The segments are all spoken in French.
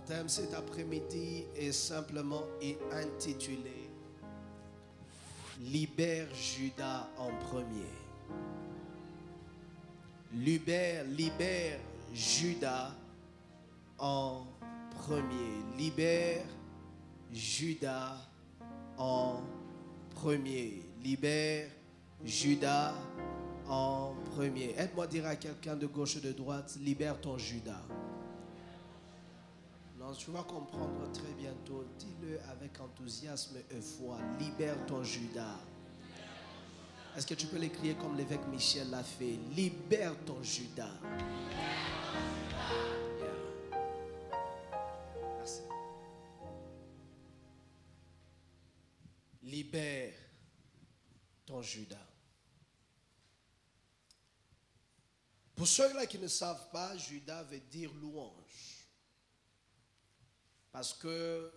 thème cet après-midi est simplement intitulé « Libère Judas en premier ». Libère Judas en premier. Libère Judas en premier. Libère Judas en premier. Aide-moi à dire à quelqu'un de gauche ou de droite, libère ton Judas. Non, tu vas comprendre très bientôt. Dis-le avec enthousiasme et foi. Libère ton Judas. Est-ce que tu peux l'écrire comme l'évêque Michel l'a fait? Libère ton Judas. Yeah. Merci. Libère ton Judas. Pour ceux-là qui ne savent pas, Judas veut dire louange. Parce que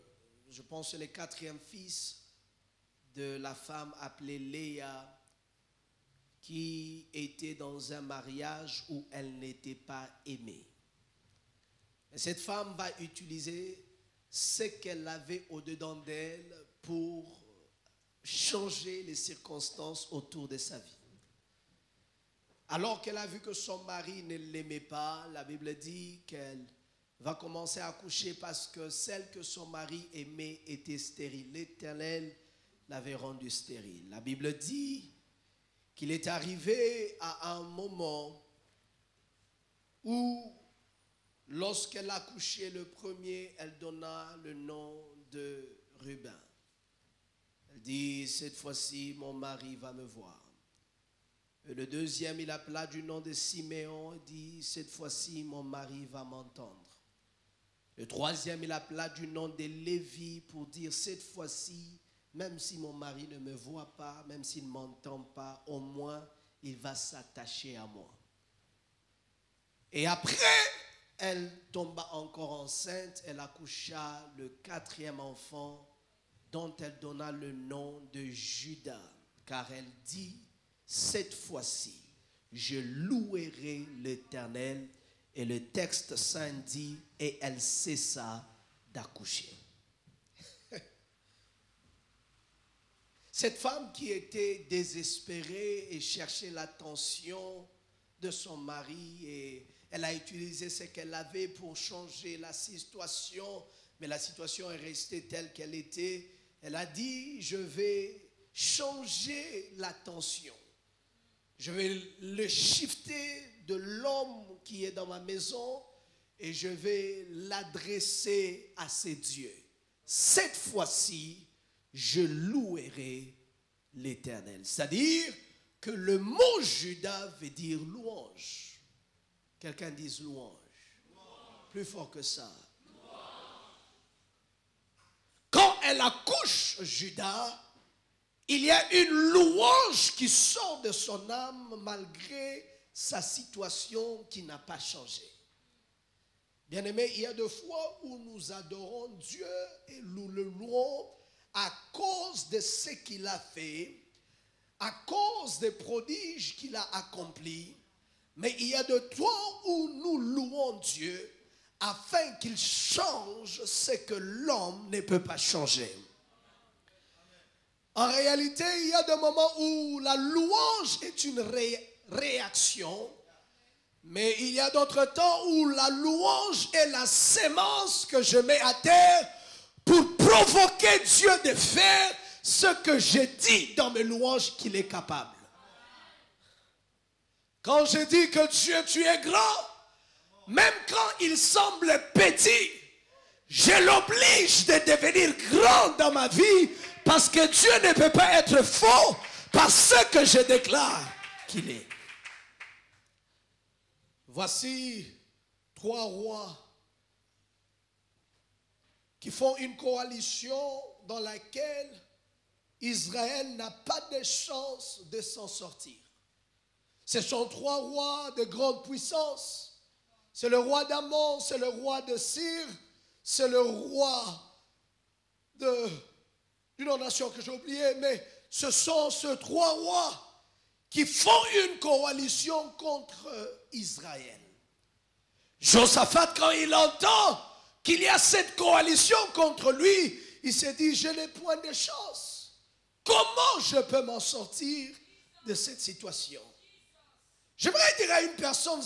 je pense que c'est le quatrième fils de la femme appelée Léa qui était dans un mariage où elle n'était pas aimée. Et cette femme va utiliser ce qu'elle avait au-dedans d'elle pour changer les circonstances autour de sa vie. Alors qu'elle a vu que son mari ne l'aimait pas, la Bible dit qu'elle va commencer à accoucher parce que celle que son mari aimait était stérile. L'Éternel l'avait rendue stérile. La Bible dit qu'il est arrivé à un moment où, lorsqu'elle a accouché le premier, elle donna le nom de Ruben. Elle dit, cette fois-ci, mon mari va me voir. Et le deuxième, il appela du nom de Siméon et dit, cette fois-ci, mon mari va m'entendre. Le troisième, il appela du nom de Lévi pour dire, cette fois-ci, même si mon mari ne me voit pas, même s'il ne m'entend pas, au moins, il va s'attacher à moi. Et après, elle tomba encore enceinte, elle accoucha le quatrième enfant, dont elle donna le nom de Judas, car elle dit, cette fois-ci, je louerai l'Éternel. Et le texte saint dit, et elle cessa d'accoucher. Cette femme qui était désespérée et cherchait l'attention de son mari, et elle a utilisé ce qu'elle avait pour changer la situation, mais la situation est restée telle qu'elle était. Elle a dit, je vais changer l'attention. Je vais le shifter de l'homme qui est dans ma maison et je vais l'adresser à ses dieux. Cette fois-ci, je louerai l'Éternel. C'est-à-dire que le mot Judas veut dire louange. Quelqu'un dise louange. Plus fort que ça. Quand elle accouche Judas, il y a une louange qui sort de son âme malgré sa situation qui n'a pas changé. Bien-aimés, il y a des fois où nous adorons Dieu et nous le louons à cause de ce qu'il a fait, à cause des prodiges qu'il a accomplis. Mais il y a des temps où nous louons Dieu afin qu'il change ce que l'homme ne peut pas changer. En réalité, il y a des moments où la louange est une réaction, mais il y a d'autres temps où la louange est la sémence que je mets à terre pour provoquer Dieu de faire ce que je dis dans mes louanges qu'il est capable. Quand je dis que Dieu, tu es grand, même quand il semble petit, je l'oblige de devenir grand dans ma vie parce que Dieu ne peut pas être faux par ce que je déclare qu'il est. Voici 3 rois qui font une coalition dans laquelle Israël n'a pas de chance de s'en sortir. Ce sont 3 rois de grande puissance. C'est le roi d'Amon, c'est le roi de Syr, c'est le roi d'une autre nation que j'ai oubliée, mais ce sont ces 3 rois qui font une coalition contre Israël. Josaphat, quand il entend qu'il y a cette coalition contre lui, il s'est dit, je n'ai point de chance. Comment je peux m'en sortir de cette situation? J'aimerais dire à une personne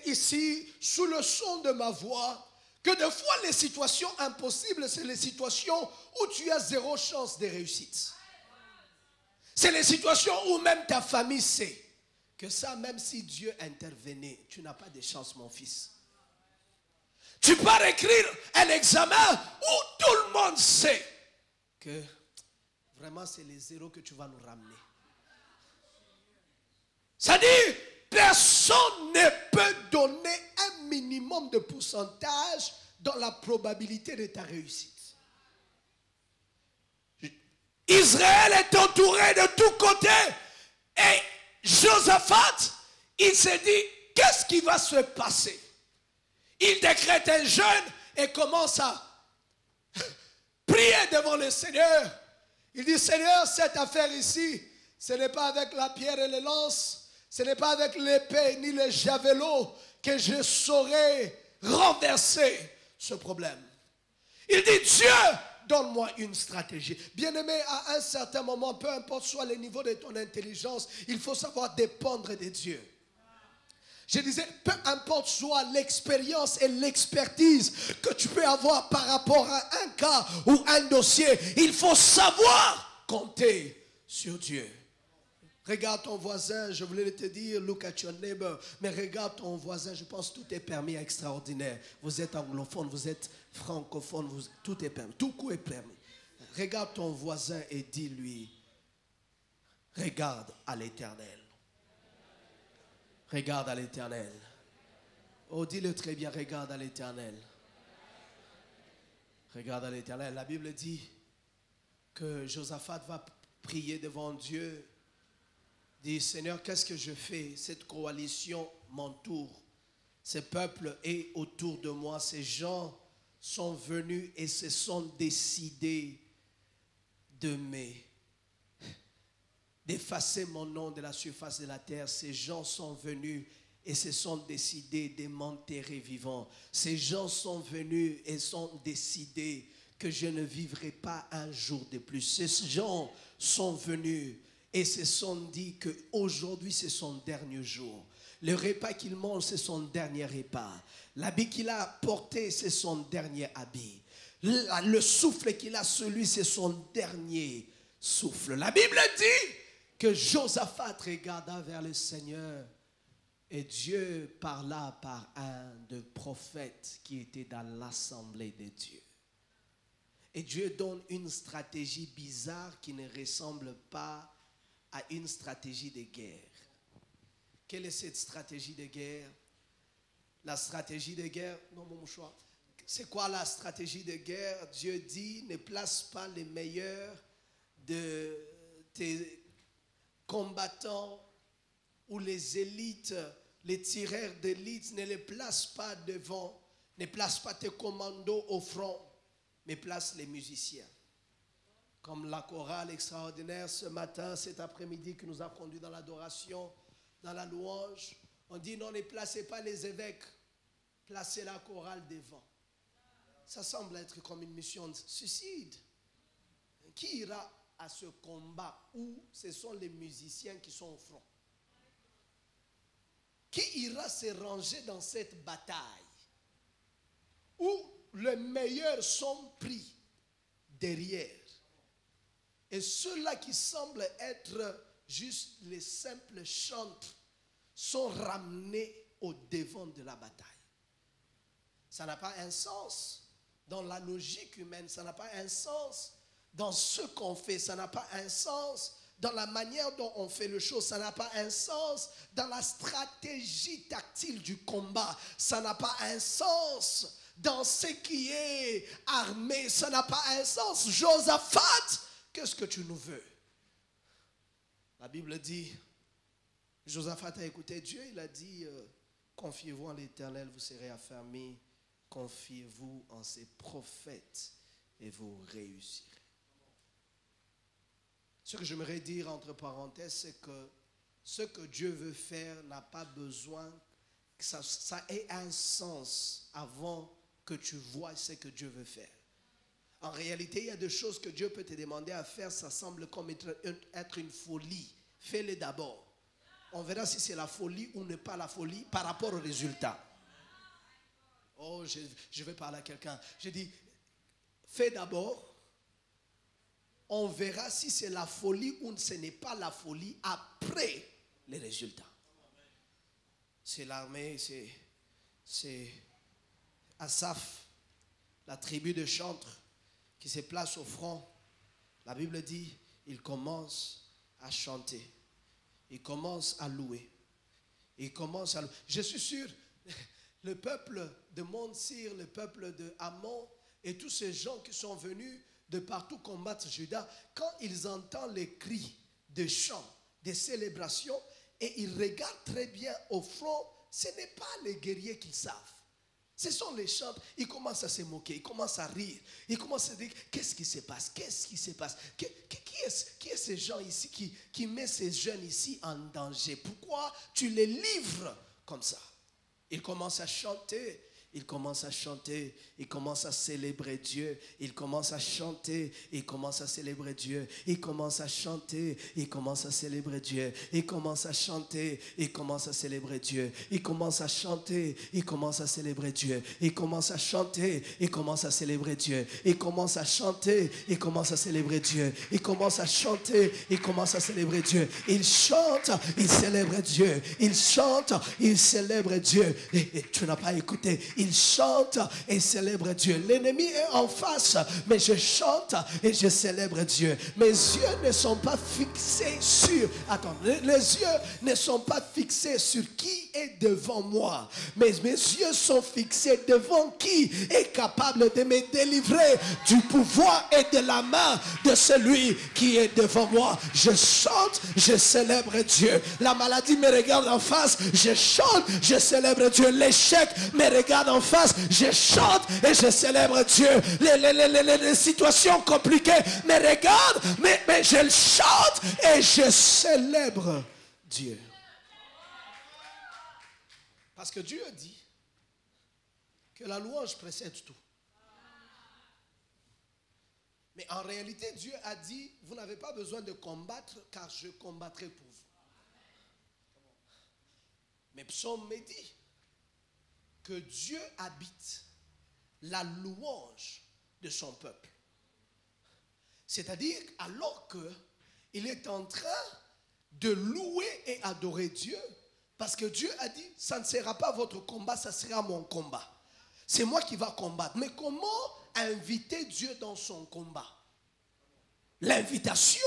ici, sous le son de ma voix, que des fois les situations impossibles, c'est les situations où tu as zéro chance de réussite. C'est les situations où même ta famille sait que ça, même si Dieu intervenait, tu n'as pas de chance, mon fils. Tu pars écrire un examen où tout le monde sait que vraiment c'est les zéros que tu vas nous ramener. C'est-à-dire, personne ne peut donner un minimum de pourcentage dans la probabilité de ta réussite. Israël est entouré de tous côtés. Et Josaphat, il s'est dit, qu'est-ce qui va se passer? Il décrète un jeûne et commence à prier devant le Seigneur. Il dit, Seigneur, cette affaire ici, ce n'est pas avec la pierre et les lances, ce n'est pas avec l'épée ni le javelot que je saurai renverser ce problème. Il dit, Dieu, donne-moi une stratégie. Bien-aimé, à un certain moment, peu importe soit le niveau de ton intelligence, il faut savoir dépendre de Dieu. Je disais, peu importe soit l'expérience et l'expertise que tu peux avoir par rapport à un cas ou un dossier, il faut savoir compter sur Dieu. Regarde ton voisin, je voulais te dire, look at your neighbor, mais regarde ton voisin, je pense que tout est permis extraordinaire. Vous êtes anglophone, vous êtes francophone, tout est permis, tout coup est permis. Regarde ton voisin et dis-lui, regarde à l'Éternel. Regarde à l'Éternel. Oh, dis-le très bien, regarde à l'Éternel. Regarde à l'Éternel. La Bible dit que Josaphat va prier devant Dieu. Dit, Seigneur, qu'est-ce que je fais? Cette coalition m'entoure. Ce peuple est autour de moi. Ces gens sont venus et se sont décidés d'effacer mon nom de la surface de la terre. Ces gens sont venus et se sont décidés de m'enterrer vivant. Ces gens sont venus et sont décidés que je ne vivrai pas un jour de plus. Ces gens sont venus et se sont dit qu'aujourd'hui c'est son dernier jour. Le repas qu'il mange, c'est son dernier repas. L'habit qu'il a porté, c'est son dernier habit. Le souffle qu'il a, celui, c'est son dernier souffle. La Bible dit que Josaphat regarda vers le Seigneur et Dieu parla par un des prophètes qui était dans l'assemblée de Dieu. Et Dieu donne une stratégie bizarre qui ne ressemble pas à une stratégie de guerre. Quelle est cette stratégie de guerre? La stratégie de guerre, non mon choix. C'est quoi la stratégie de guerre? Dieu dit, ne place pas les meilleurs de tes combattants ou les élites, les tireurs d'élite, ne les place pas devant, ne place pas tes commandos au front, mais place les musiciens. Comme la chorale extraordinaire ce matin, cet après-midi qui nous a conduits dans l'adoration, dans la louange, on dit non, ne placez pas les évêques, placez la chorale devant. Ça semble être comme une mission de suicide. Qui ira à ce combat où ce sont les musiciens qui sont au front? Qui ira se ranger dans cette bataille où les meilleurs sont pris derrière et ceux-là qui semblent être juste les simples chantres sont ramenés au devant de la bataille? Ça n'a pas un sens dans la logique humaine, ça n'a pas un sens dans ce qu'on fait, ça n'a pas un sens dans la manière dont on fait les choses, ça n'a pas un sens dans la stratégie tactile du combat, ça n'a pas un sens dans ce qui est armé, ça n'a pas un sens. Josaphat, qu'est-ce que tu nous veux? La Bible dit, Josaphat a écouté Dieu, il a dit, confiez-vous en l'Éternel, vous serez affermis, confiez-vous en ses prophètes et vous réussirez. Ce que j'aimerais dire entre parenthèses, c'est que ce que Dieu veut faire n'a pas besoin que ça ait un sens avant que tu vois ce que Dieu veut faire. En réalité, il y a des choses que Dieu peut te demander à faire, ça semble comme être une folie. Fais-le d'abord. On verra si c'est la folie ou n'est pas la folie par rapport au résultat. Oh, je vais parler à quelqu'un. Je dis, fais d'abord. On verra si c'est la folie ou ce n'est pas la folie après les résultats. C'est l'armée, c'est Asaph, la tribu de chantres qui se place au front. La Bible dit, il commence à chanter. Il commence à louer. Il commence à louer. Je suis sûr, le peuple de Mont-Sir, le peuple de Ammon et tous ces gens qui sont venus de partout combattre Juda, quand ils entendent les cris de chants, des célébrations, et ils regardent très bien au front, ce n'est pas les guerriers qu'ils savent. Ce sont les chants. Ils commencent à se moquer, ils commencent à rire, ils commencent à dire, qu'est-ce qui se passe? Qu'est-ce qui se passe? Qui est ces gens ici qui met ces jeunes ici en danger? Pourquoi tu les livres comme ça? Ils commencent à chanter. Il commence à chanter, il commence à célébrer Dieu, il commence à chanter, il commence à célébrer Dieu, il commence à chanter, il commence à célébrer Dieu, il commence à chanter, il commence à célébrer Dieu, il commence à chanter, il commence à célébrer Dieu, il commence à chanter, il commence à célébrer Dieu, il commence à chanter, il commence à célébrer Dieu, il commence à chanter, il commence à célébrer Dieu, il chante, il célèbre Dieu, il chante, il célèbre Dieu, et tu n'as pas écouté. Il chante et célèbre Dieu. L'ennemi est en face, mais je chante et je célèbre Dieu. Mes yeux ne sont pas fixés sur... Attends, les yeux ne sont pas fixés sur qui est devant moi. Mais mes yeux sont fixés devant qui est capable de me délivrer du pouvoir et de la main de celui qui est devant moi. Je chante, je célèbre Dieu. La maladie me regarde en face, je chante, je célèbre Dieu. L'échec me regarde en face, je chante et je célèbre Dieu. Les situations compliquées me regardent, mais je chante et je célèbre Dieu. Parce que Dieu a dit que la louange précède tout. Mais en réalité, Dieu a dit, vous n'avez pas besoin de combattre car je combattrai pour vous. Mais Psaume me dit que Dieu habite la louange de son peuple. C'est-à-dire, alors qu'il est en train de louer et adorer Dieu, parce que Dieu a dit, ça ne sera pas votre combat, ça sera mon combat. C'est moi qui va combattre. Mais comment inviter Dieu dans son combat? L'invitation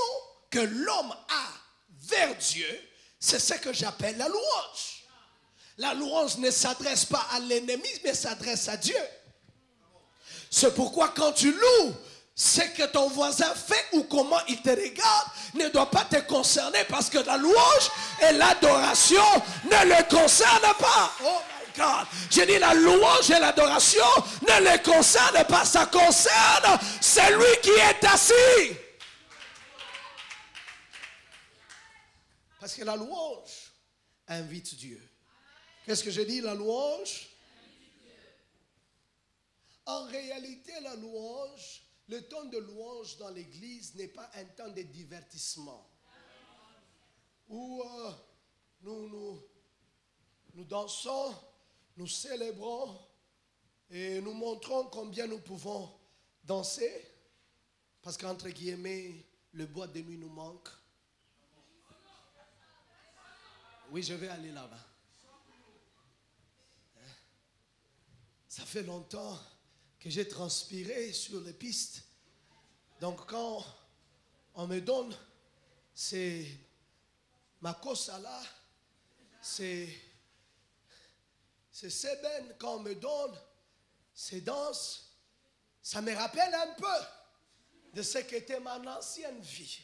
que l'homme a vers Dieu, c'est ce que j'appelle la louange. La louange ne s'adresse pas à l'ennemi, mais s'adresse à Dieu. C'est pourquoi quand tu loues, ce que ton voisin fait ou comment il te regarde ne doit pas te concerner, parce que la louange et l'adoration ne le concernent pas. Oh my God. J'ai dit la louange et l'adoration ne le concernent pas. Ça concerne celui qui est assis. Parce que la louange invite Dieu. Qu'est-ce que j'ai dit? La louange. En réalité, la louange, le temps de louange dans l'église n'est pas un temps de divertissement. Où nous dansons, nous célébrons et nous montrons combien nous pouvons danser. Parce qu'entre guillemets, le bois de nuit nous manque. Oui, je vais aller là-bas. Ça fait longtemps que j'ai transpiré sur les pistes. Donc quand on me donne ces makosala, ces seben, quand on me donne ces danses, ça me rappelle un peu de ce qu'était mon ancienne vie.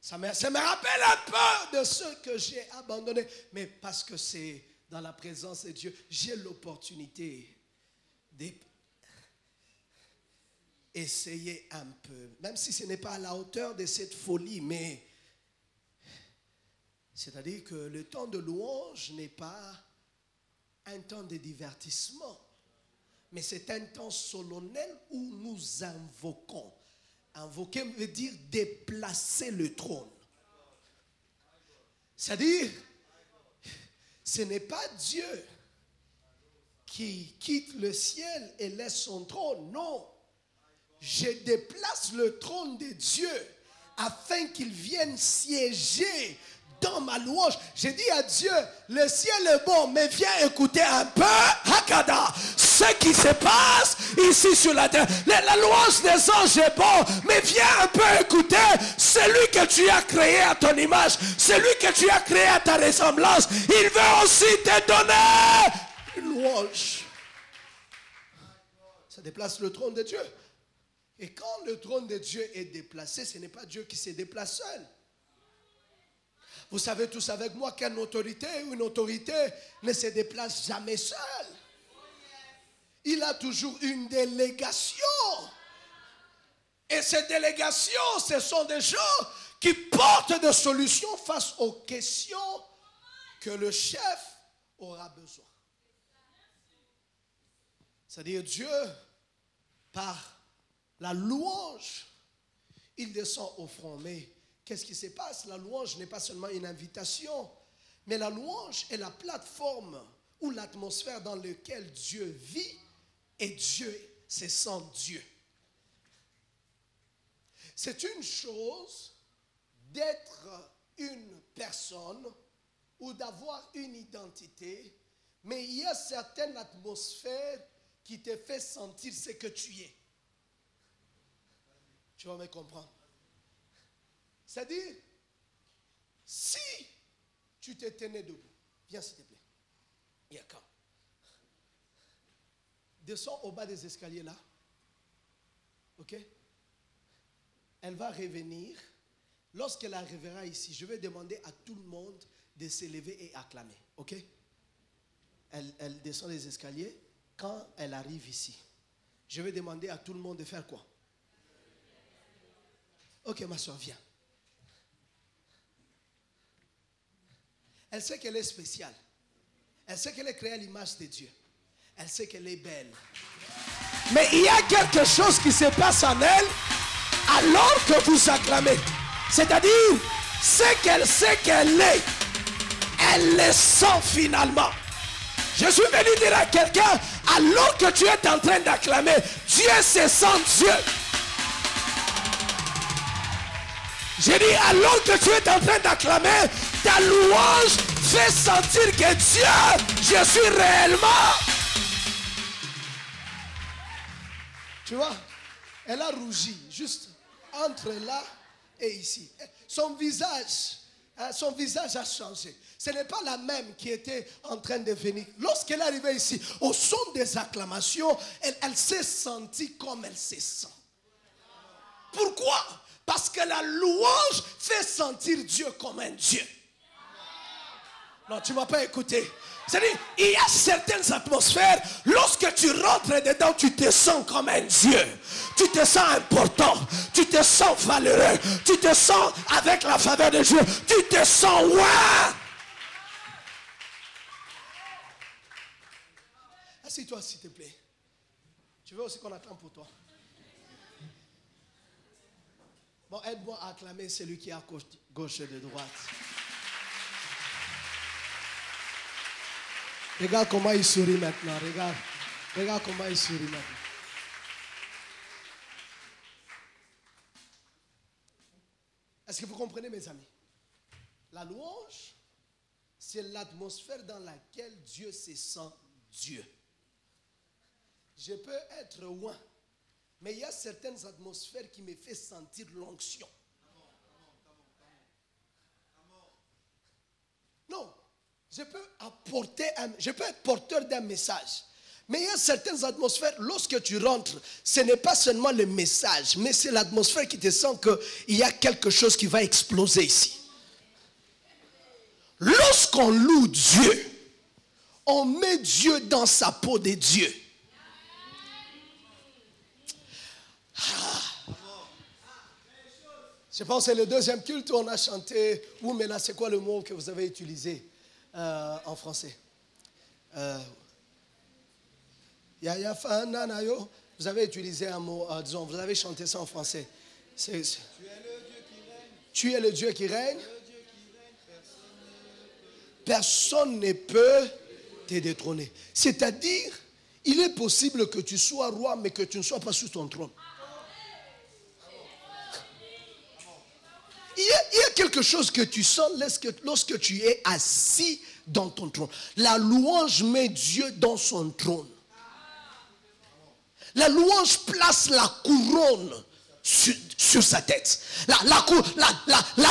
Ça me rappelle un peu de ce que j'ai abandonné. Mais parce que c'est dans la présence de Dieu, j'ai l'opportunité d'essayer un peu. Même si ce n'est pas à la hauteur de cette folie, mais c'est-à-dire que le temps de louange n'est pas un temps de divertissement, mais c'est un temps solennel où nous invoquons. Invoquer veut dire déplacer le trône. C'est-à-dire, ce n'est pas Dieu qui quitte le ciel et laisse son trône. Non. Je déplace le trône de Dieu afin qu'il vienne siéger dans ma louange. J'ai dit à Dieu, le ciel est bon, mais viens écouter un peu, Hakada, ce qui se passe ici sur la terre. La louange des anges est bon, mais viens un peu écouter celui que tu as créé à ton image, celui que tu as créé à ta ressemblance. Il veut aussi te donner une louange. Ça déplace le trône de Dieu. Et quand le trône de Dieu est déplacé, ce n'est pas Dieu qui se déplace seul. Vous savez tous avec moi qu'une autorité ne se déplace jamais seule. Il a toujours une délégation. Et ces délégations, ce sont des gens qui portent des solutions face aux questions que le chef aura besoin. C'est-à-dire Dieu, par la louange, il descend au front. Mais qu'est-ce qui se passe? La louange n'est pas seulement une invitation, mais la louange est la plateforme ou l'atmosphère dans laquelle Dieu vit et Dieu se sent Dieu. C'est une chose d'être une personne ou d'avoir une identité, mais il y a certaines atmosphères qui te fait sentir ce que tu es. Tu vas me comprendre. C'est-à-dire, si tu te tenais debout, viens s'il te plaît. Yaka. Descends au bas des escaliers là. Ok? Elle va revenir. Lorsqu'elle arrivera ici, je vais demander à tout le monde de se lever et acclamer. Ok? Elle descend les escaliers. Quand elle arrive ici, je vais demander à tout le monde de faire quoi? Ok, ma soeur, viens. Elle sait qu'elle est spéciale. Elle sait qu'elle est créée à l'image de Dieu. Elle sait qu'elle est belle. Mais il y a quelque chose qui se passe en elle alors que vous acclamez. C'est-à-dire, ce qu'elle sait qu'elle est, elle le sent finalement. Je suis venu dire à quelqu'un, alors que tu es en train d'acclamer, Dieu se sent Dieu. J'ai dit, alors que tu es en train d'acclamer, ta louange fait sentir que Dieu, je suis réellement. Tu vois, elle a rougi, juste entre là et ici. Son visage a changé. Ce n'est pas la même qui était en train de venir. Lorsqu'elle est arrivée ici, au son des acclamations, elle s'est sentie comme elle se sent. Pourquoi? Parce que la louange fait sentir Dieu comme un Dieu. Non, tu ne m'as pas écouté. C'est-à-dire, il y a certaines atmosphères, lorsque tu rentres dedans, tu te sens comme un Dieu. Tu te sens important, tu te sens valeureux, tu te sens avec la faveur de Dieu, tu te sens ouais. Assieds-toi s'il te plaît. Tu veux aussi qu'on attende pour toi? Bon, aide-moi à acclamer celui qui est à gauche et de droite. Regarde comment il sourit maintenant. Regarde comment il sourit maintenant. Est-ce que vous comprenez, mes amis? La louange, c'est l'atmosphère dans laquelle Dieu se sent Dieu. Je peux être loin, mais il y a certaines atmosphères qui me font sentir l'onction. Non, je peux être porteur d'un message. Mais il y a certaines atmosphères, lorsque tu rentres, ce n'est pas seulement le message, mais c'est l'atmosphère qui te sent qu'il y a quelque chose qui va exploser ici. Lorsqu'on loue Dieu, on met Dieu dans sa peau de Dieu. Je pense que c'est le deuxième culte où on a chanté. Ou mais là, c'est quoi le mot que vous avez utilisé en français? Vous avez utilisé un mot, disons, vous avez chanté ça en français. Tu es le Dieu qui règne. Personne ne peut te détrôner. C'est-à-dire, il est possible que tu sois roi, mais que tu ne sois pas sous ton trône. Il y a quelque chose que tu sens lorsque tu es assis dans ton trône. La louange met Dieu dans son trône. La louange place la couronne sur sa tête. La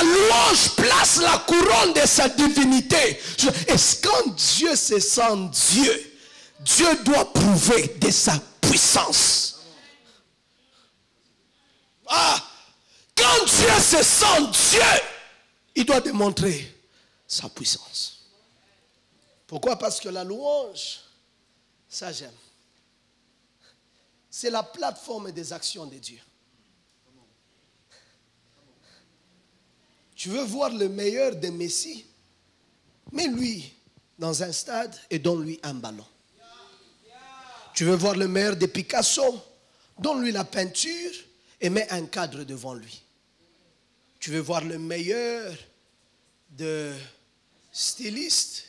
louange place la couronne de sa divinité. Et quand Dieu se sent Dieu, Dieu doit prouver de sa puissance. Quand Dieu se sent Dieu, il doit démontrer sa puissance. Pourquoi? Parce que la louange, ça j'aime, c'est la plateforme des actions de Dieu. Tu veux voir le meilleur de Messi? Mets-lui dans un stade et donne-lui un ballon. Tu veux voir le meilleur de Picasso? Donne-lui la peinture et mets un cadre devant lui. Tu veux voir le meilleur de styliste?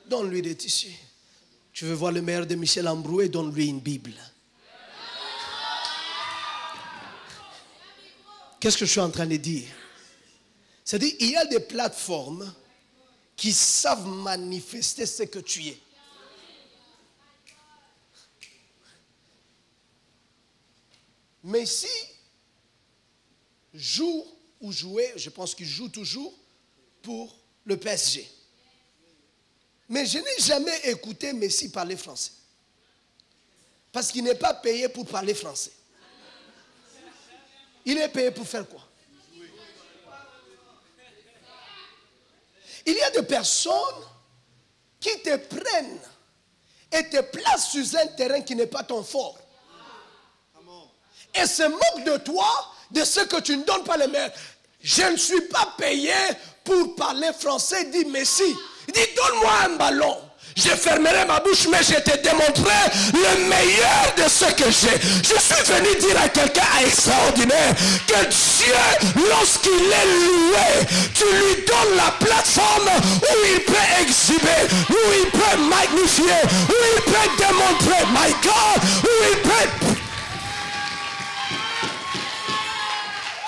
Donne-lui des tissus. Tu veux voir le meilleur de Michel Ambroué? Donne-lui une Bible. Qu'est-ce que je suis en train de dire? C'est-à-dire, il y a des plateformes qui savent manifester ce que tu es. Messi joue ou jouait, je pense qu'il joue toujours pour le PSG. Mais je n'ai jamais écouté Messi parler français. Parce qu'il n'est pas payé pour parler français. Il est payé pour faire quoi? Il y a des personnes qui te prennent et te placent sur un terrain qui n'est pas ton fort. Et se moquent de toi, de ce que tu ne donnes pas les meilleurs. Je ne suis pas payé pour parler français, dit Messi. Il dit, donne-moi un ballon. Je fermerai ma bouche, mais je te démontrerai le meilleur de ce que j'ai. Je suis venu dire à quelqu'un extraordinaire que Dieu, lorsqu'il est loué, tu lui donnes la plateforme où il peut exhiber, où il peut magnifier, où il peut démontrer, my God, où il peut...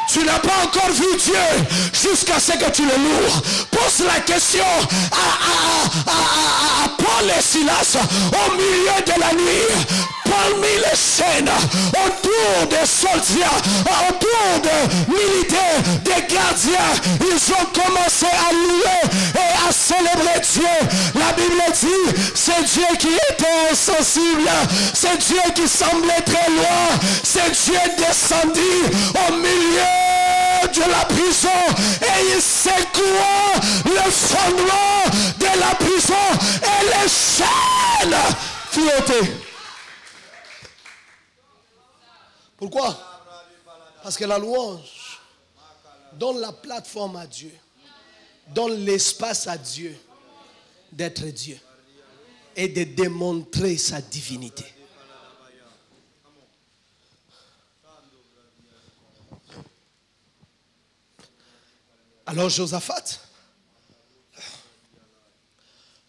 Tu n'as pas encore vu Dieu jusqu'à ce que tu le loues. Pose la question à Paul et Silas au milieu de la nuit, parmi les chaînes, autour des soldats, autour des militaires, des gardiens. Ils ont commencé à louer et à célébrer Dieu. La Bible dit, c'est Dieu qui était insensible, c'est Dieu qui semblait très loin, c'est Dieu descendu au milieu de la prison et il secoua le fondement de la prison et les chaînes furent ôtées. Pourquoi? Parce que la louange donne la plateforme à Dieu, donne l'espace à Dieu d'être Dieu et de démontrer sa divinité. Alors Josaphat,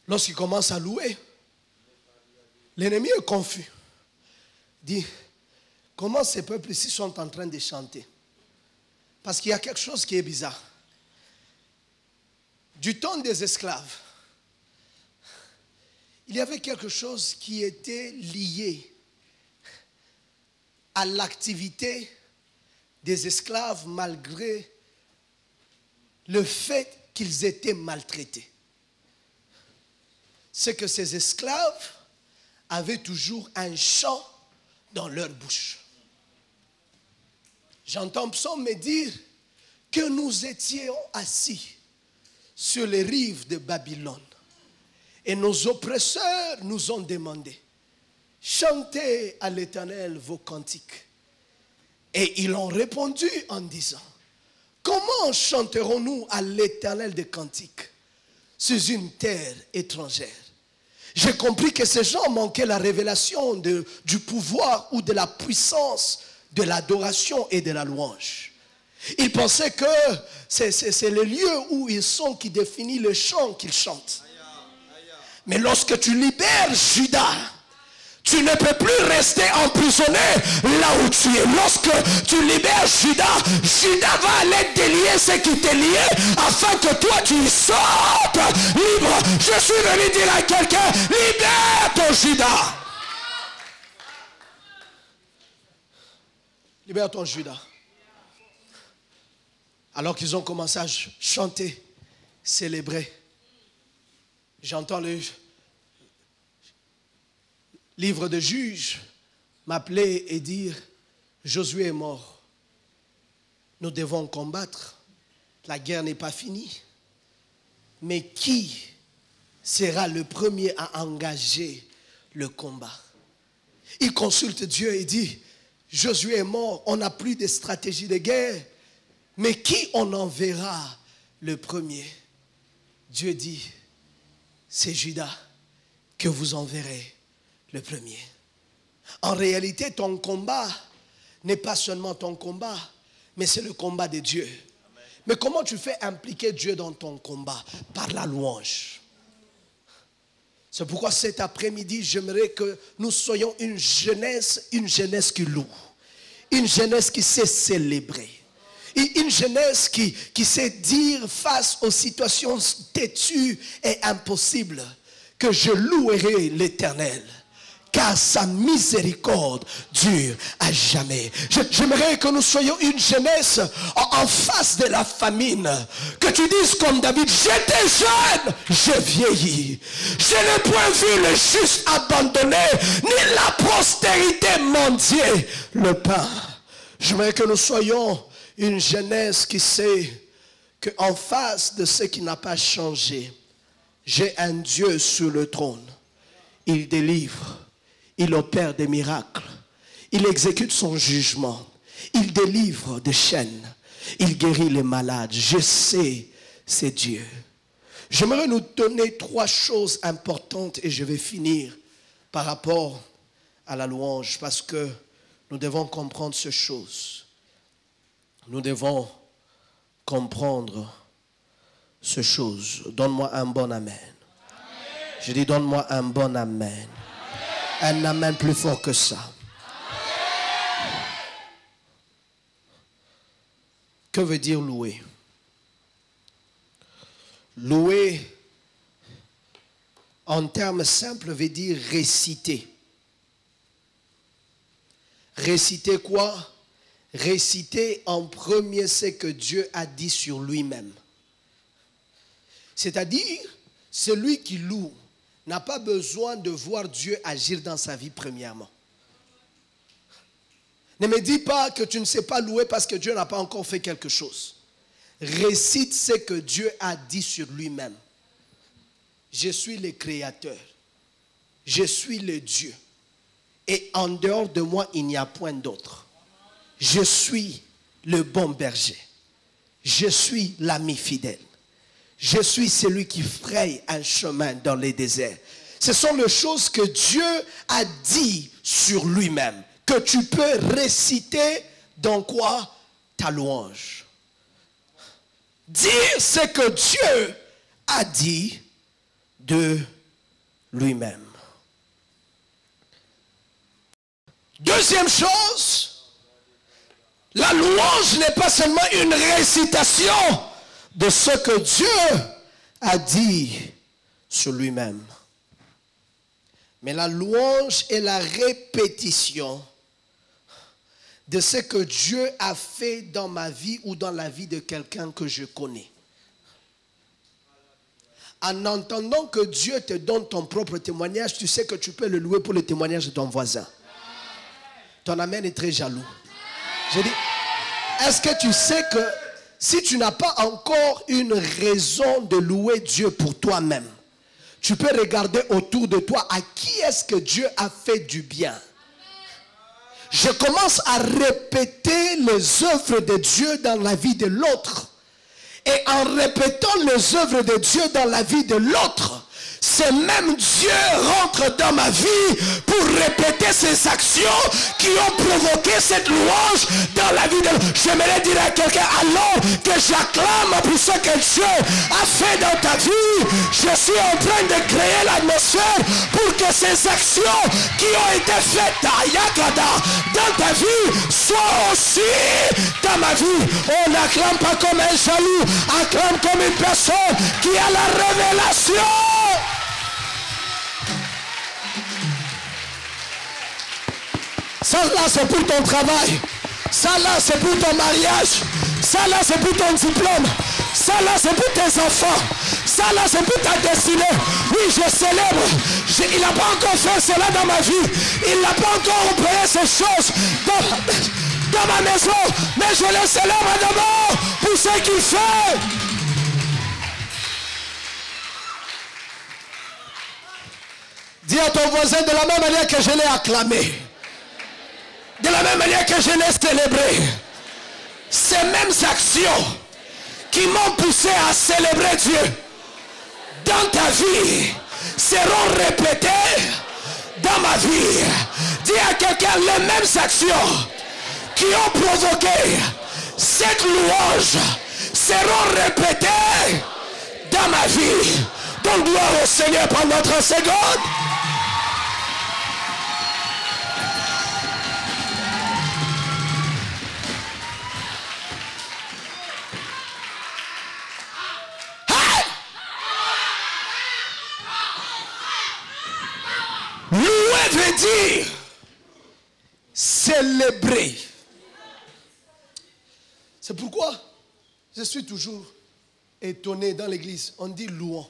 lorsqu'il commence à louer, l'ennemi est confus. Il dit, comment ces peuples ici sont en train de chanter? Parce qu'il y a quelque chose qui est bizarre. Du temps des esclaves, il y avait quelque chose qui était lié à l'activité des esclaves malgré le fait qu'ils étaient maltraités. C'est que ces esclaves avaient toujours un chant dans leur bouche. J'entends Psaume me dire que nous étions assis sur les rives de Babylone et nos oppresseurs nous ont demandé, chantez à l'Éternel vos cantiques. Et ils ont répondu en disant, comment chanterons-nous à l'Éternel des cantiques sur une terre étrangère? J'ai compris que ces gens manquaient la révélation du pouvoir ou de la puissance de l'adoration et de la louange. Ils pensaient que c'est le lieu où ils sont qui définit le chant qu'ils chantent. Mais lorsque tu libères Judas, tu ne peux plus rester emprisonné là où tu es. Lorsque tu libères Judas, Judas va aller délier ce qui t'est lié afin que toi tu sortes libre. Je suis venu dire à quelqu'un, libère ton Judas. Libère ton Judas. Alors qu'ils ont commencé à chanter, célébrer. J'entends le livre de Juges m'appeler et dire, Josué est mort. Nous devons combattre. La guerre n'est pas finie. Mais qui sera le premier à engager le combat? Il consulte Dieu et dit, Josué est mort, on n'a plus de stratégie de guerre. Mais qui on enverra le premier? Dieu dit, c'est Judas que vous enverrez le premier. En réalité, ton combat n'est pas seulement ton combat, mais c'est le combat de Dieu. Amen. Mais comment tu fais impliquer Dieu dans ton combat? Par la louange. C'est pourquoi cet après-midi, j'aimerais que nous soyons une jeunesse qui loue. Une jeunesse qui sait célébrer. Une jeunesse qui sait dire face aux situations têtues et impossibles que je louerai l'Éternel. Car sa miséricorde dure à jamais. J'aimerais que nous soyons une jeunesse en face de la famine. Que tu dises comme David, j'étais jeune, j'ai vieilli. Je n'ai point vu le juste abandonné, ni la postérité mendier le pain. J'aimerais que nous soyons une jeunesse qui sait qu'en face de ce qui n'a pas changé, j'ai un Dieu sur le trône. Il délivre. Il opère des miracles. Il exécute son jugement. Il délivre des chaînes. Il guérit les malades. Je sais, c'est Dieu. J'aimerais nous donner 3 choses importantes et je vais finir par rapport à la louange parce que nous devons comprendre ces choses. Nous devons comprendre ces choses. Donne-moi un bon amen. Je dis donne-moi un bon amen. Un amen plus fort que ça. Que veut dire louer? Louer, en termes simples, veut dire réciter. Réciter quoi? Réciter en premier ce que Dieu a dit sur lui-même. C'est-à-dire, celui qui loue n'a pas besoin de voir Dieu agir dans sa vie premièrement. Ne me dis pas que tu ne sais pas louer parce que Dieu n'a pas encore fait quelque chose. Récite ce que Dieu a dit sur lui-même. Je suis le Créateur. Je suis le Dieu. Et en dehors de moi, il n'y a point d'autre. Je suis le bon berger. Je suis l'ami fidèle. Je suis celui qui fraye un chemin dans les déserts. Ce sont les choses que Dieu a dit sur lui-même. Que tu peux réciter dans quoi? Ta louange. Dire ce que Dieu a dit de lui-même. Deuxième chose, la louange n'est pas seulement une récitation de ce que Dieu a dit sur lui-même. Mais la louange est la répétition de ce que Dieu a fait dans ma vie ou dans la vie de quelqu'un que je connais. En entendant que Dieu te donne ton propre témoignage, tu sais que tu peux le louer pour le témoignage de ton voisin. Ton amen est très jaloux. Je dis, est-ce que tu sais que si tu n'as pas encore une raison de louer Dieu pour toi-même, tu peux regarder autour de toi à qui est-ce que Dieu a fait du bien. Je commence à répéter les œuvres de Dieu dans la vie de l'autre. Et en répétant les œuvres de Dieu dans la vie de l'autre, c'est même Dieu rentre dans ma vie pour répéter ces actions qui ont provoqué cette louange dans la vie de l'homme. J'aimerais dire à quelqu'un, alors que j'acclame pour ce que Dieu a fait dans ta vie, je suis en train de créer l'atmosphère pour que ces actions qui ont été faites dans ta vie soient aussi dans ma vie. On n'acclame pas comme un jaloux, acclame comme une personne qui a la révélation. Ça là c'est pour ton travail. Ça là c'est pour ton mariage. Ça là c'est pour ton diplôme. Ça là c'est pour tes enfants. Ça là c'est pour ta destinée. Oui, je célèbre. Il n'a pas encore fait cela dans ma vie. Il n'a pas encore opéré ces choses dans ma maison. Mais je le célèbre d'abord pour ce qu'il fait. Dis à ton voisin, de la même manière que je l'ai acclamé, de la même manière que je l'ai célébré, ces mêmes actions qui m'ont poussé à célébrer Dieu dans ta vie seront répétées dans ma vie. Dis à quelqu'un, les mêmes actions qui ont provoqué cette louange seront répétées dans ma vie. Donc gloire au Seigneur pendant 30 secondes. Louer veut dire célébrer. C'est pourquoi je suis toujours étonné dans l'église. On dit louant.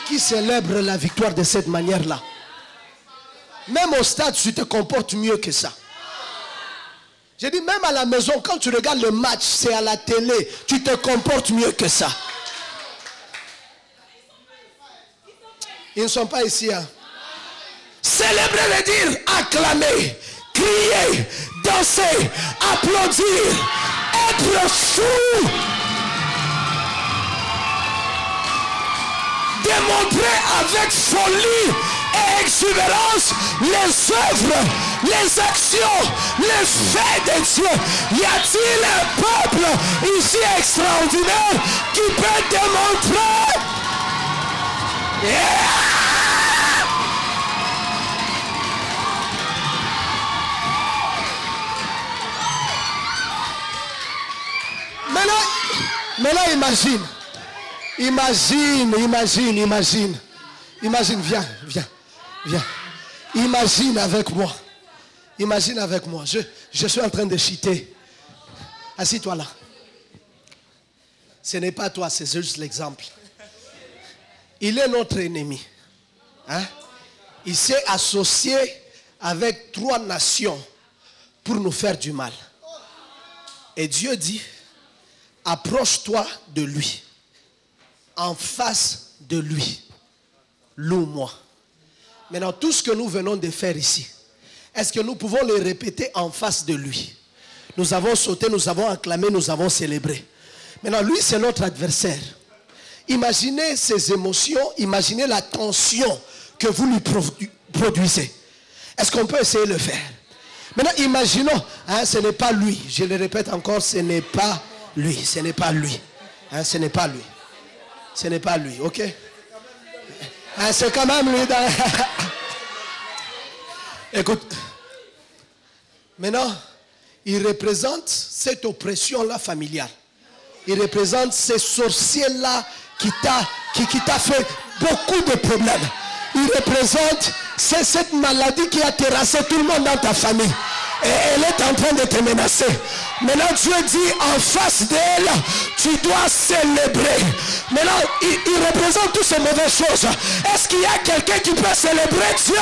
Qui célèbre la victoire de cette manière-là? Même au stade, tu te comportes mieux que ça. J'ai dit, même à la maison, quand tu regardes le match, c'est à la télé, tu te comportes mieux que ça. Ils ne sont pas ici. Hein? Célébrer veut dire acclamer, crier, danser, applaudir, être fou. Démontrer avec folie et exubérance les œuvres, les actions, les faits de Dieu. Y a-t-il un peuple ici extraordinaire qui peut démontrer? Yeah! Maintenant imagine. Imagine, viens. Imagine avec moi. Je suis en train de chiter. Assis-toi là. Ce n'est pas toi, c'est juste l'exemple. Il est notre ennemi. Hein? Il s'est associé avec 3 nations pour nous faire du mal. Et Dieu dit, approche-toi de lui. En face de lui. Loue-moi. Maintenant, tout ce que nous venons de faire ici, est-ce que nous pouvons le répéter en face de lui? Nous avons sauté, nous avons acclamé, nous avons célébré. Maintenant, lui, c'est notre adversaire. Imaginez ses émotions, imaginez la tension que vous lui produisez. Est-ce qu'on peut essayer de le faire? Maintenant, imaginons, hein, ce n'est pas lui. Je le répète encore, ce n'est pas lui. Ce n'est pas lui. Hein, ce n'est pas lui. Ce n'est pas lui, ok? Hein, c'est quand même lui. Écoute. Maintenant, il représente cette oppression-là familiale. Il représente ces sorciers-là qui t'a fait beaucoup de problèmes. Il représente cette maladie qui a terrassé tout le monde dans ta famille. Et elle est en train de te menacer. Maintenant Dieu dit en face d'elle, tu dois célébrer. Maintenant il représente toutes ces mauvaises choses. Est-ce qu'il y a quelqu'un qui peut célébrer Dieu?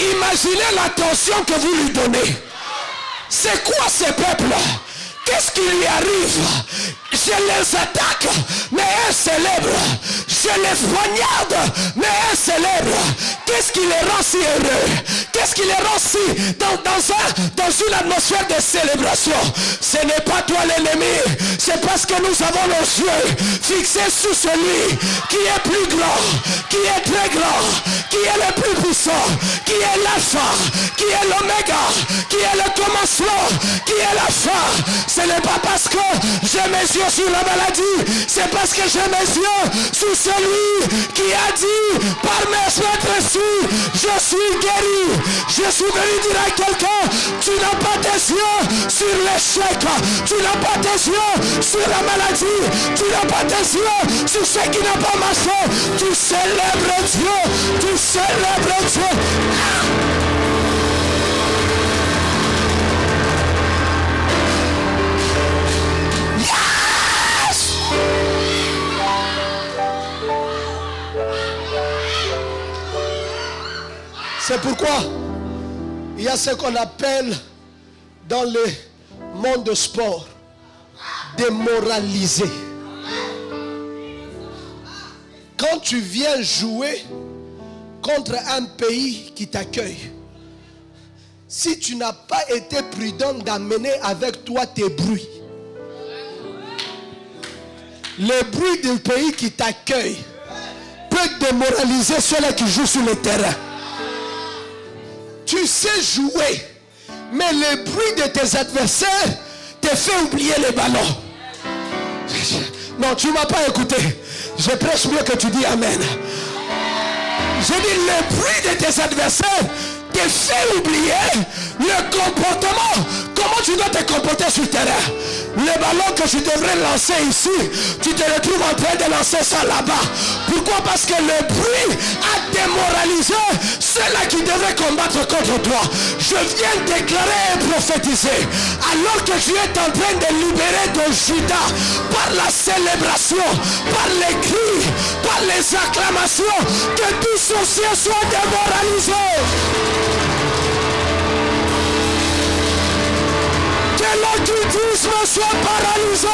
Imaginez l'attention que vous lui donnez. C'est quoi ces peuples? Qu'est-ce qui lui arrive? Je les attaque, mais elles célèbrent. Je les poignarde, mais elles célèbrent. Qu'est-ce qui les rend si heureux? Qu'est-ce qui les rend si dans une atmosphère de célébration? Ce n'est pas toi l'ennemi, c'est parce que nous avons nos yeux fixés sur celui qui est plus grand, qui est très grand, qui est le plus puissant, qui est l'alpha, qui est l'oméga, qui est le commencement, qui est la fin. Ce n'est pas parce que j'ai mes yeux sur la maladie, c'est parce que j'ai mes yeux sur celui qui a dit par mes maîtres, je suis guéri. Je suis venu dire à quelqu'un, tu n'as pas tes yeux sur l'échec, tu n'as pas tes yeux sur la maladie, tu n'as pas tes yeux sur ce qui n'a pas marché. Tu célèbres Dieu, tu célèbres Dieu. C'est pourquoi il y a ce qu'on appelle dans le monde de sport démoraliser. Quand tu viens jouer contre un pays qui t'accueille, si tu n'as pas été prudent d'amener avec toi tes bruits, le bruit du pays qui t'accueille peut démoraliser ceux-là qui jouent sur le terrain. Tu sais jouer, mais le bruit de tes adversaires te fait oublier les ballons. Non, tu ne m'as pas écouté. Je prêche mieux que tu dis Amen. Je dis le bruit de tes adversaires te fait oublier le comportement. Comment tu dois te comporter sur le terrain. Le ballon que tu devrais lancer ici, tu te retrouves en train de lancer ça là-bas. Pourquoi? Parce que le bruit a démoralisé ceux-là qui devraient combattre contre toi. Je viens déclarer et prophétiser. Alors que tu es en train de libérer ton Juda par la célébration, par les cris, par les acclamations, que tout sorcier soit démoralisé. Que l'occultisme soit paralysé.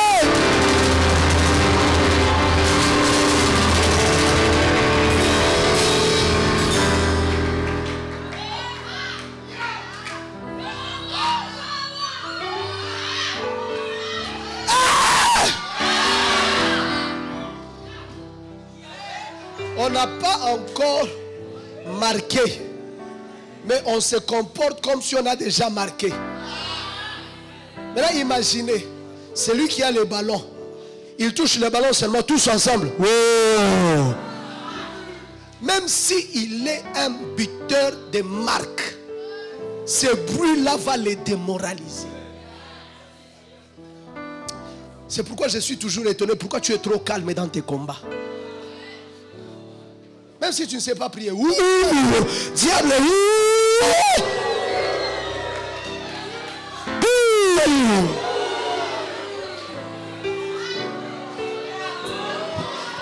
On n'a pas encore marqué, mais on se comporte comme si on a déjà marqué. Maintenant, imaginez, celui qui a le ballon, il touche le ballon seulement tous ensemble. Wow. Même s'il est un buteur de marque, ce bruit-là va les démoraliser. C'est pourquoi je suis toujours étonné. Pourquoi tu es trop calme dans tes combats? Même si tu ne sais pas prier. Ouh, diable. Ouh.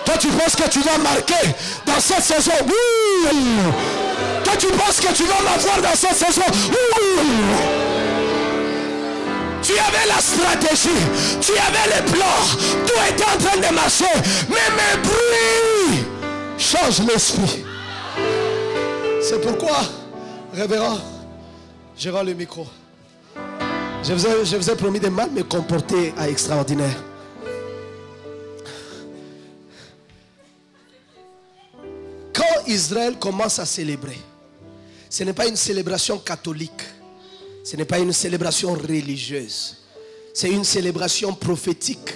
Toi tu penses que tu vas marquer dans cette saison. Toi tu penses que tu vas m'avoir dans cette saison. Tu avais la stratégie, tu avais les plans, tout était en train de marcher, mais mes bruits changent l'esprit. C'est pourquoi, révérend, je rends le micro. Je vous ai promis de mal me comporter à extraordinaire. Quand Israël commence à célébrer, ce n'est pas une célébration catholique, ce n'est pas une célébration religieuse, c'est une célébration prophétique.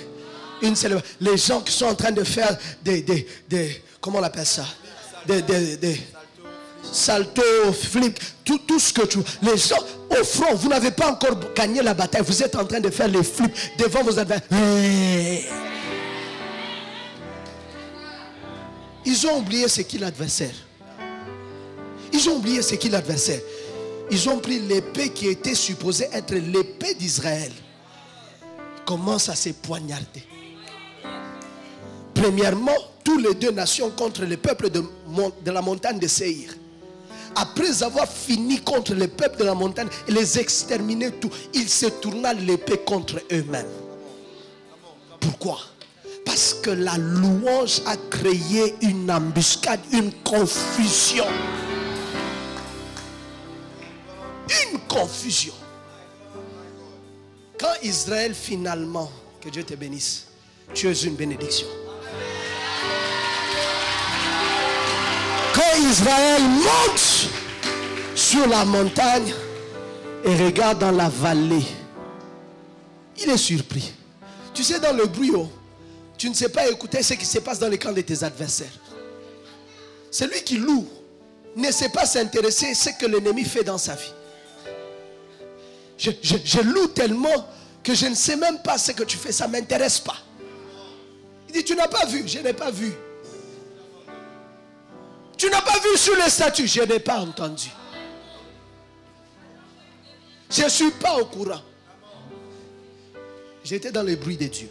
Les gens qui sont en train de faire des comment on appelle ça, des salto, flip, tout ce que tu... Les gens au front, vous n'avez pas encore gagné la bataille, vous êtes en train de faire les flips devant vos adversaires. Ils ont oublié ce qu'est l'adversaire. Ils ont oublié ce qu'est l'adversaire. Ils ont pris l'épée qui était supposée être l'épée d'Israël. Ils commencent à se poignarder. Premièrement, tous les deux nations contre le peuple de la montagne de Séhir. après avoir fini contre le peuple de la montagne et les exterminer tout, il se tourna l'épée contre eux-mêmes. Pourquoi? Parce que la louange a créé une embuscade, une confusion. Une confusion. Quand Israël finalement, que Dieu te bénisse, tu es une bénédiction. Quand Israël monte sur la montagne et regarde dans la vallée, il est surpris. Tu sais, dans le bruit, tu ne sais pas écouter ce qui se passe dans les camps de tes adversaires. Celui qui loue ne sait pas s'intéresser à ce que l'ennemi fait dans sa vie. Je loue tellement que je ne sais même pas ce que tu fais, ça ne m'intéresse pas. Il dit, tu n'as pas vu, je n'ai pas vu. Tu n'as pas vu sur les statues, je n'ai pas entendu. Je ne suis pas au courant. J'étais dans le bruit de Dieu.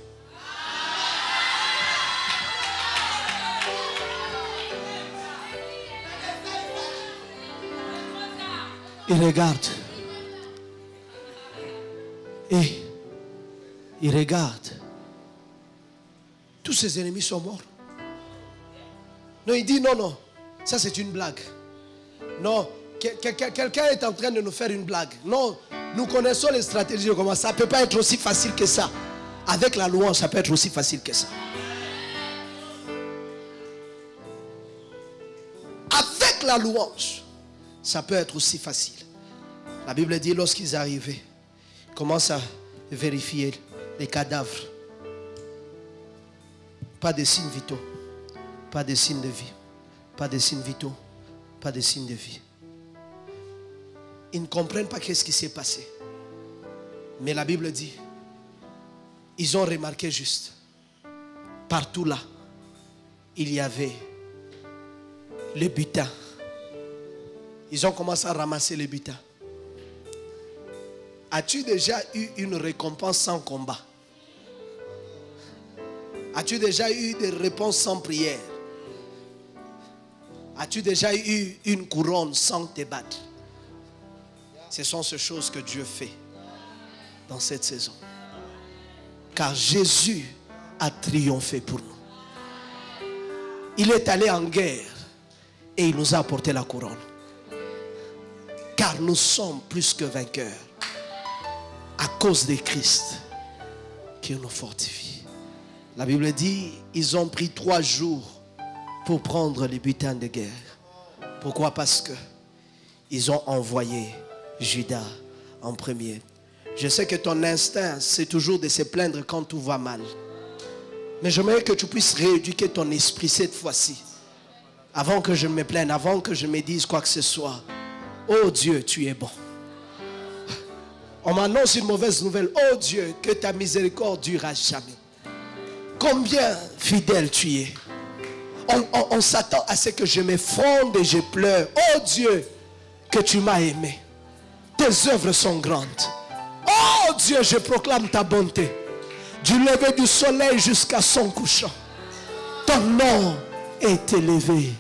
Il regarde. Et il regarde. Tous ses ennemis sont morts. Non, il dit non, non. Ça c'est une blague. Non, quelqu'un est en train de nous faire une blague. Non, nous connaissons les stratégies de comment ça ne peut pas être aussi facile que ça. Avec la louange, ça peut être aussi facile que ça. Avec la louange, ça peut être aussi facile. La Bible dit lorsqu'ils arrivaient, ils commencent à vérifier les cadavres. Pas de signes vitaux, pas de signes de vie, pas de signes vitaux, pas de signes de vie. Ils ne comprennent pas qu'est-ce qui s'est passé. Mais la Bible dit, ils ont remarqué juste, partout là, il y avait le butin. Ils ont commencé à ramasser le butin. As-tu déjà eu une récompense sans combat? As-tu déjà eu des réponses sans prière? As-tu déjà eu une couronne sans te battre? Ce sont ces choses que Dieu fait dans cette saison. Car Jésus a triomphé pour nous. Il est allé en guerre et il nous a apporté la couronne. Car nous sommes plus que vainqueurs à cause de Christ qui nous fortifie. La Bible dit, ils ont pris 3 jours pour prendre les butins de guerre. Pourquoi? Parce que ils ont envoyé Judas en premier. Je sais que ton instinct, c'est toujours de se plaindre quand tout va mal. Mais j'aimerais que tu puisses rééduquer ton esprit cette fois-ci. Avant que je me plaigne, avant que je me dise quoi que ce soit. Oh Dieu, tu es bon. On m'annonce une mauvaise nouvelle. Oh Dieu, que ta miséricorde durera jamais. Combien fidèle tu es. On s'attend à ce que je me fonde et je pleure. Oh Dieu, que tu m'as aimé. Tes œuvres sont grandes. Oh Dieu, je proclame ta bonté. Du lever du soleil jusqu'à son couchant. Ton nom est élevé.